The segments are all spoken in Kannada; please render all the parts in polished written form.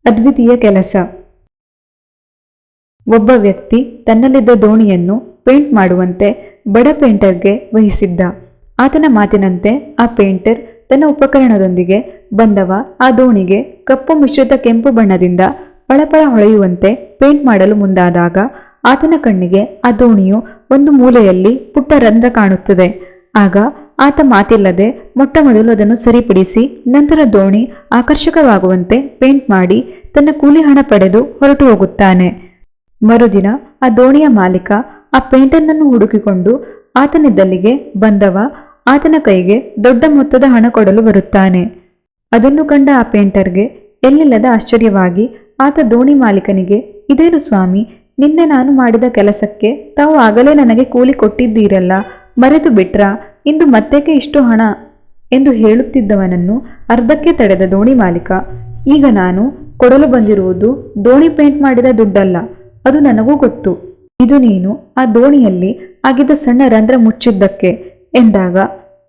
ಅದ್ವಿತೀಯ ಕೆಲಸ. ಒಬ್ಬ ವ್ಯಕ್ತಿ ತನ್ನಲ್ಲಿದ್ದ ದೋಣಿಯನ್ನು ಪೇಂಟ್ ಮಾಡುವಂತೆ ಬಡ ಪೇಂಟರ್ಗೆ ವಹಿಸಿದ್ದ. ಆತನ ಮಾತಿನಂತೆ ಆ ಪೇಂಟರ್ ತನ್ನ ಉಪಕರಣದೊಂದಿಗೆ ಬಂದವ ಆ ದೋಣಿಗೆ ಕಪ್ಪು ಮಿಶ್ರಿತ ಕೆಂಪು ಬಣ್ಣದಿಂದ ಪಳಪಳ ಹೊಳೆಯುವಂತೆ ಪೇಂಟ್ ಮಾಡಲು ಮುಂದಾದಾಗ ಆತನ ಕಣ್ಣಿಗೆ ಆ ದೋಣಿಯು ಒಂದು ಮೂಲೆಯಲ್ಲಿ ಪುಟ್ಟ ರಂಧ್ರ ಕಾಣುತ್ತದೆ. ಆಗ ಆತ ಮಾತಿಲ್ಲದೆ ಮೊಟ್ಟ ಮೊದಲು ಅದನ್ನು ಸರಿಪಡಿಸಿ ನಂತರ ದೋಣಿ ಆಕರ್ಷಕವಾಗುವಂತೆ ಪೇಂಟ್ ಮಾಡಿ ತನ್ನ ಕೂಲಿ ಹಣ ಪಡೆದು ಹೊರಟು ಹೋಗುತ್ತಾನೆ. ಮರುದಿನ ಆ ದೋಣಿಯ ಮಾಲೀಕ ಆ ಪೇಂಟರ್ನನ್ನು ಹುಡುಕಿಕೊಂಡು ಆತನಿದ್ದಲ್ಲಿಗೆ ಬಂದವ ಆತನ ಕೈಗೆ ದೊಡ್ಡ ಮೊತ್ತದ ಹಣ ಕೊಡಲು ಬರುತ್ತಾನೆ. ಅದನ್ನು ಕಂಡ ಆ ಪೇಂಟರ್ಗೆ ಎಲ್ಲಿಲ್ಲದ ಆಶ್ಚರ್ಯವಾಗಿ ಆತ ದೋಣಿ ಮಾಲೀಕನಿಗೆ, ಇದೇನು ಸ್ವಾಮಿ, ನಿನ್ನೆ ನಾನು ಮಾಡಿದ ಕೆಲಸಕ್ಕೆ ತಾವು ಆಗಲೇ ನನಗೆ ಕೂಲಿ ಕೊಟ್ಟಿದ್ದೀರಲ್ಲ, ಮರೆತು ಬಿಟ್ರಾ? ಇಂದು ಮತ್ತೇಕೆ ಇಷ್ಟು ಹಣ ಎಂದು ಹೇಳುತ್ತಿದ್ದವನನ್ನು ಅರ್ಧಕ್ಕೆ ತಡೆದ ದೋಣಿ ಮಾಲೀಕ, ಈಗ ನಾನು ಕೊಡಲು ಬಂದಿರುವುದು ದೋಣಿ ಪೇಂಟ್ ಮಾಡಿದ ದುಡ್ಡಲ್ಲ, ಅದು ನನಗೂ ಗೊತ್ತು. ಇದು ನೀನು ಆ ದೋಣಿಯಲ್ಲಿ ಆಗಿದ್ದ ಸಣ್ಣ ರಂಧ್ರ ಮುಚ್ಚಿದ್ದಕ್ಕೆ ಎಂದಾಗ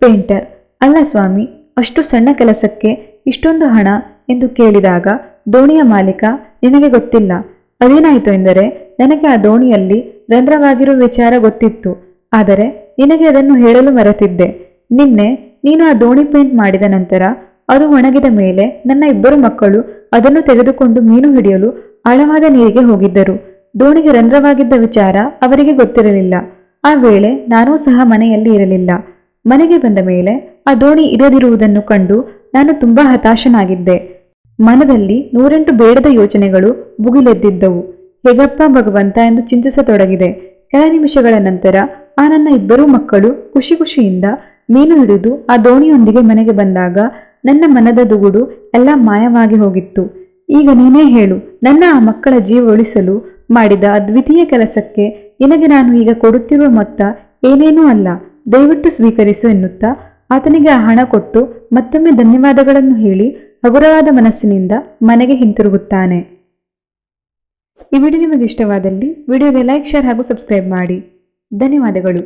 ಪೇಂಟರ್, ಅಲ್ಲ ಸ್ವಾಮಿ, ಅಷ್ಟು ಸಣ್ಣ ಕೆಲಸಕ್ಕೆ ಇಷ್ಟೊಂದು ಹಣ ಎಂದು ಕೇಳಿದಾಗ ದೋಣಿಯ ಮಾಲೀಕ, ನಿನಗೆ ಗೊತ್ತಿಲ್ಲ. ಅದೇನಾಯಿತು ಎಂದರೆ, ನನಗೆ ಆ ದೋಣಿಯಲ್ಲಿ ರಂಧ್ರವಾಗಿರುವ ವಿಚಾರ ಗೊತ್ತಿತ್ತು, ಆದರೆ ನಿನಗೆ ಅದನ್ನು ಹೇಳಲು ಮರೆತಿದ್ದೆ. ನಿನ್ನೆ ನೀನು ಆ ದೋಣಿ ಪೇಂಟ್ ಮಾಡಿದ ನಂತರ ಅದು ಒಣಗಿದ ಮೇಲೆ ನನ್ನ ಇಬ್ಬರು ಮಕ್ಕಳು ಅದನ್ನು ತೆಗೆದುಕೊಂಡು ಮೀನು ಹಿಡಿಯಲು ಆಳವಾದ ನೀರಿಗೆ ಹೋಗಿದ್ದರು. ದೋಣಿಗೆ ರಂಧ್ರವಾಗಿದ್ದ ವಿಚಾರ ಅವರಿಗೆ ಗೊತ್ತಿರಲಿಲ್ಲ. ಆ ವೇಳೆ ನಾನೂ ಸಹ ಮನೆಯಲ್ಲಿ ಇರಲಿಲ್ಲ. ಮನೆಗೆ ಬಂದ ಮೇಲೆ ಆ ದೋಣಿ ಇರದಿರುವುದನ್ನು ಕಂಡು ನಾನು ತುಂಬಾ ಹತಾಶನಾಗಿದ್ದೆ. ಮನದಲ್ಲಿ 108 ಬೇಡದ ಯೋಚನೆಗಳು ಭುಗಿಲೆದ್ದಿದ್ದವು. ಹೇಗಪ್ಪ ಭಗವಂತ ಎಂದು ಚಿಂತಿಸತೊಡಗಿದೆ. ಕೆಲ ನಿಮಿಷಗಳ ನಂತರ ಆ ನನ್ನ ಇಬ್ಬರೂ ಮಕ್ಕಳು ಖುಷಿ ಖುಷಿಯಿಂದ ಮೀನು ಹಿಡಿದು ಆ ದೋಣಿಯೊಂದಿಗೆ ಮನೆಗೆ ಬಂದಾಗ ನನ್ನ ಮನದ ದುಗುಡು ಎಲ್ಲ ಮಾಯವಾಗಿ ಹೋಗಿತ್ತು. ಈಗ ನೀನೇ ಹೇಳು, ನನ್ನ ಆ ಮಕ್ಕಳ ಜೀವ ಉಳಿಸಲು ಮಾಡಿದ ಅದ್ವಿತೀಯ ಕೆಲಸಕ್ಕೆ ನಿನಗೆ ನಾನು ಈಗ ಕೊಡುತ್ತಿರುವ ಮೊತ್ತ ಏನೇನೂ ಅಲ್ಲ, ದಯವಿಟ್ಟು ಸ್ವೀಕರಿಸು ಎನ್ನುತ್ತಾ ಆತನಿಗೆ ಆ ಹಣ ಕೊಟ್ಟು ಮತ್ತೊಮ್ಮೆ ಧನ್ಯವಾದಗಳನ್ನು ಹೇಳಿ ಹಗುರವಾದ ಮನಸ್ಸಿನಿಂದ ಮನೆಗೆ ಹಿಂತಿರುಗುತ್ತಾನೆ. ಈ ವಿಡಿಯೋ ನಿಮಗೆ ಇಷ್ಟವಾದಲ್ಲಿ ವಿಡಿಯೋಗೆ ಲೈಕ್, ಶೇರ್ ಹಾಗೂ ಸಬ್ಸ್ಕ್ರೈಬ್ ಮಾಡಿ. ಧನ್ಯವಾದಗಳು.